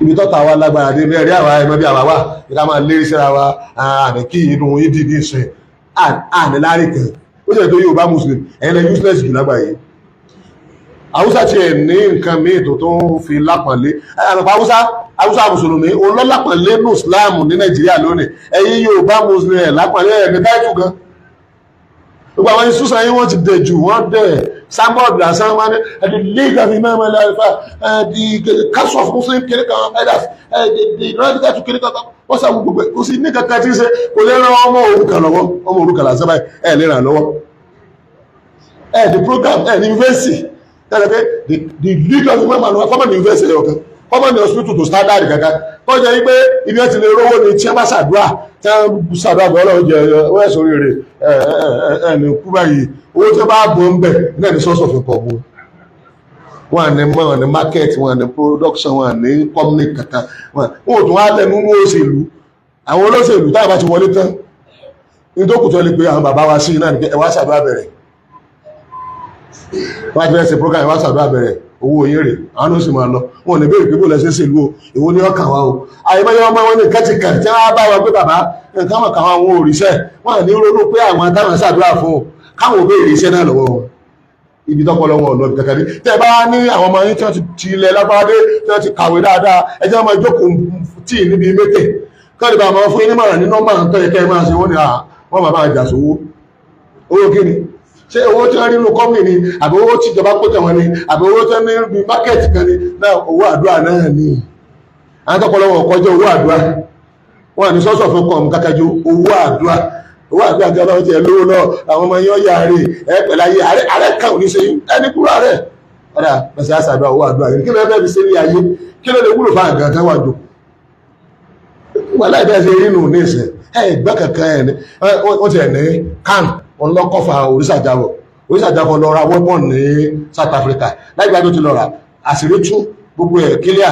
ibi tọ́ta wa lágbára dé bẹ́ẹ̀ rí àwa ẹ̀mọ́ bí àwa wà ìdá máa lérí síra wa àmì kí inú ìdí ní ìsìn àmì láàrí kan ó jẹ́ tó Yorùbá Muslim ẹ̀yìn lẹ́ useless jù lágbàáyé. Haúsá tiẹ̀ ní nǹkan míì tó ń fi lápọ̀nlé àmọ̀pá Haúsá Mùsùlùmí òun lọ́ lápọ̀nlé ní Islam ní Nàìjíríà lónìí ẹ̀yin Yorùbá Muslim ẹ̀ lápọ̀nlé ẹ̀ ní táìtù gan. Gbogbo àwọn ìsúsàn yìí wọ́n ti dẹ̀ jù wọ́n dẹ̀ sábọ̀dù lásán wọn the league of Imam Al-Halifa the council of Muslim kìnìkan elders the radical to kìnìkan wọ́n sàmú gbogbo kò sí ní kankan tí ń ṣe kò lè ran ọmọ òrukàn lọ́wọ́ ọmọ òrukàn lásán báyìí ẹ̀ lè ràn lọ́wọ́ the program ní university tẹ́lẹ̀ pé the league of Imam Al-Halifa common university ọ̀kan common hospital to standard kankan tó jẹ́ wípé ibi ẹ̀ ti lè rówó ni tí wọ́n bá ṣàdúrà tí wọ́n ṣàdúrà bọ́ ọlọ́run jẹ owó ẹ̀sọ́ rere ẹni kú báyìí owó tí wọ́n bá bọ̀ ń bẹ̀ náà ní source of income bọ̀ wọ́n ní market wọ́n ní production wọ́n ní company kankan wọ́n ò tún wá lẹ́nu ní òṣèlú àwọn olóṣèlú táwọn bá ti wọlé tán ní tó kù tó lè pe àwọn bàbá wa sí náà ní ẹ wá ṣàdúrà bẹ̀rẹ̀ wọ́n á ti fẹ́ ṣe program ẹ wá ṣàdúrà bẹ̀rẹ̀ owó yín rè àwọn ló sì máa lọ wọn ò ní béèrè pé bó lẹsẹ ṣèlú o èwo ni ọkàn wa o àyèmáyé ọmọ wọn ní kẹtìkẹ tí wọn bá wọn pé bàbá nǹkan wọn kà wọn àwọn òrìṣẹ wọn à ní ronú pé àwọn táwọn ṣàdúrà fún o káwọn béèrè iṣẹ́ náà lọ́wọ́ wọn ibi tọpọlọ wọn lọ kankan ní tẹ bá ní àwọn ọmọ yín tí wọn ti ilẹ̀ lágbáradé tí wọn ti kàwé dáadáa ẹjẹ ọmọ ìjókòó tí níbi mẹtẹ kọ́ni bá wọn fún yín nímọ̀ràn ní nọ́mbà tó yẹ kẹ́ ẹ máa ṣe wọ́n ní wọ́n máa bá jà sówó owó kíni ṣé owó tí wọ́n rí nínú kọ́mì ni àbí owó tí ìjọba pé tẹ̀wọ̀n ni àbí owó tí wọ́n ní bí mákẹ́ẹ̀tì kan ni náà owó àdúrà náà ni àwọn tọ́pọ̀ lọ́wọ́ kọjá owó àdúrà wọ́n ní sọ́sọ̀ fún kọ̀ọ̀mù kákájú owó àdúrà tí ọlọ́run ti ẹ̀ lówó náà àwọn ọmọ yẹn yà rè ẹ pẹ̀lú ayé ààrẹ kan ò ní ṣe ẹni kúrò rẹ̀ ọ̀dà pẹ̀sẹ̀ àṣàdúrà owó àdúrà kí ló fẹ́ fi ṣe ní ayé kí ló lè wúlò fún àgàn kan wájú wọ́n láì bẹ́ẹ̀ ṣe rí nù ní ìsìn ẹgbẹ́ kankan ẹ̀ ní wọ́n ti ẹ̀ ní kan wọn lọ kọfà oríṣàjáwọ̀ lọ ra weapon ní South Africa láìgbà tó ti lọ ra àṣírí tú gbogbo ẹ̀ kílíà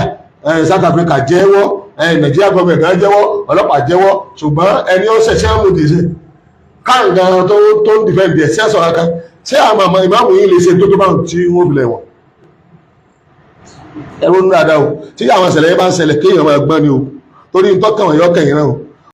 South Africa jẹ́wọ́ Nàìjíríà gọ́ọ̀mẹ̀ gan jẹ́wọ́ ọlọ́pàá jẹ́wọ́ ṣùgbọ́n ẹni ó ṣẹ̀ṣẹ̀ mú dìíṣẹ́ káàkiri tó ń dìfẹ́ǹdì ẹ̀ sí ẹ̀sọ̀ kankan ṣé àwọn àmọ́ ìmáàmù yìí lè ṣe tó bá tí wọ́n fi lẹ̀ wọ̀n ẹ̀rọ ń rádá o tí àwọn ìṣẹ̀lẹ̀ yẹn bá ń ṣẹlẹ̀ kéèyàn máa gbọ́n ni o torí ń tọ́kàn yọ́kàn yìí náà